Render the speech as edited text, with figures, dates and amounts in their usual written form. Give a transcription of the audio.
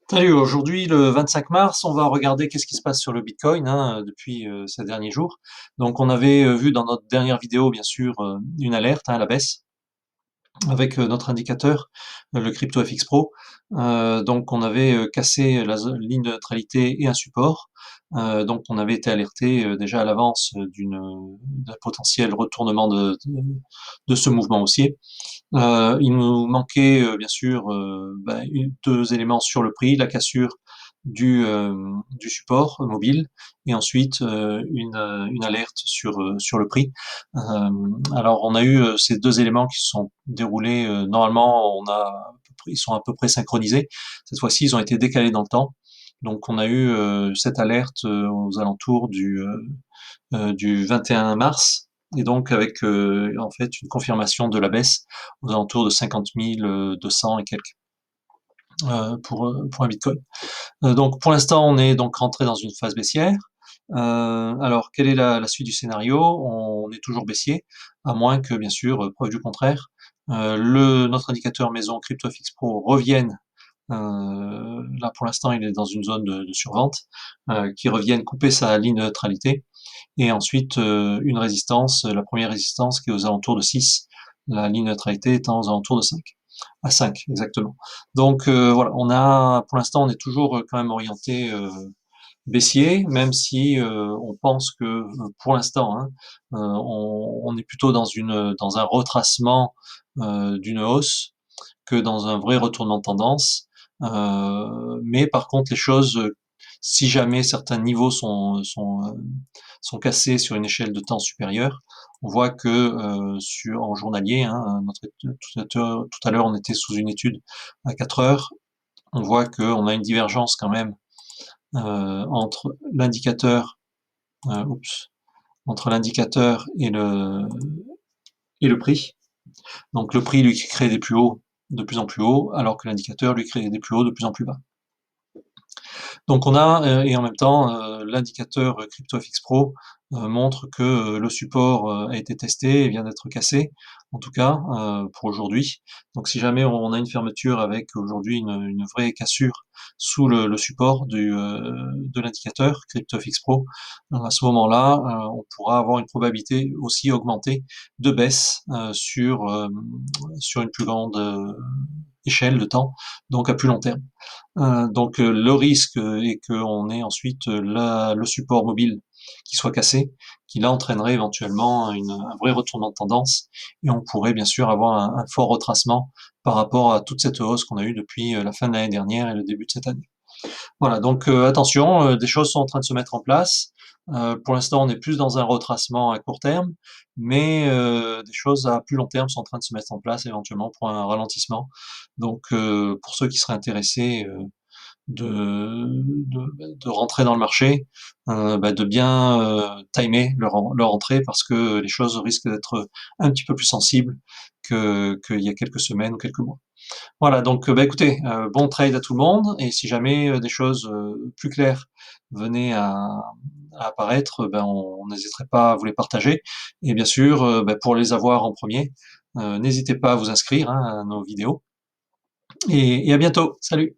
Salut, aujourd'hui le 25 mars, on va regarder qu'est-ce qui se passe sur le Bitcoin depuis ces derniers jours. Donc on avait vu dans notre dernière vidéo bien sûr une alerte à la baisse avec notre indicateur, le CryptoFX Pro. Donc on avait cassé la ligne de neutralité et un support. Donc on avait été alerté déjà à l'avance d'un potentiel retournement de ce mouvement haussier. Il nous manquait bien sûr deux éléments sur le prix, la cassure du support mobile et ensuite une alerte sur le prix. Alors on a eu ces deux éléments qui se sont déroulés, normalement ils sont à peu près synchronisés. Cette fois-ci ils ont été décalés dans le temps. Donc on a eu cette alerte aux alentours du 21 mars, et donc avec en fait une confirmation de la baisse aux alentours de 50 200 et quelques pour un Bitcoin. Donc pour l'instant, on est donc rentré dans une phase baissière. Alors, quelle est la suite du scénario? On est toujours baissier, à moins que, bien sûr, preuve du contraire, notre indicateur maison CryptoFX Pro revienne. Là, pour l'instant, il est dans une zone de survente, qui revienne couper sa ligne de neutralité, et ensuite une résistance, la première résistance qui est aux alentours de 6, la ligne de neutralité étant aux alentours de 5, à 5 exactement. Donc voilà, pour l'instant on est toujours quand même orienté baissier, même si on pense que pour l'instant on est plutôt dans un retracement d'une hausse que dans un vrai retournement de tendance. Mais par contre, les choses, si jamais certains niveaux sont cassés sur une échelle de temps supérieure, on voit que en journalier, tout à l'heure on était sous une étude à 4 heures, on voit qu'on a une divergence quand même entre l'indicateur, oups, entre l'indicateur et le prix. Donc le prix lui crée des plus hauts de plus en plus haut, alors que l'indicateur lui crée des plus hauts de plus en plus bas. Donc on a, et en même temps, l'indicateur CryptoFX Pro montre que le support a été testé et vient d'être cassé, en tout cas pour aujourd'hui. Donc si jamais on a une fermeture avec aujourd'hui une vraie cassure sous le support de l'indicateur CryptoFX Pro, à ce moment-là, on pourra avoir une probabilité aussi augmentée de baisse sur une plus grande échelle de temps, donc à plus long terme. Donc le risque est qu'on ait ensuite le support mobile qui soit cassé, qui là entraînerait éventuellement un vrai retournement de tendance, et on pourrait bien sûr avoir un fort retracement par rapport à toute cette hausse qu'on a eue depuis la fin de l'année dernière et le début de cette année. Voilà, donc attention, des choses sont en train de se mettre en place. Pour l'instant, on est plus dans un retracement à court terme, mais des choses à plus long terme sont en train de se mettre en place éventuellement pour un ralentissement. Donc pour ceux qui seraient intéressés de rentrer dans le marché, de bien timer leur entrée, parce que les choses risquent d'être un petit peu plus sensibles qu'il y a quelques semaines ou quelques mois. Voilà, donc écoutez, bon trade à tout le monde, et si jamais des choses plus claires venaient à apparaître, on n'hésiterait pas à vous les partager. Et bien sûr, pour les avoir en premier, n'hésitez pas à vous inscrire à nos vidéos. Et à bientôt. Salut!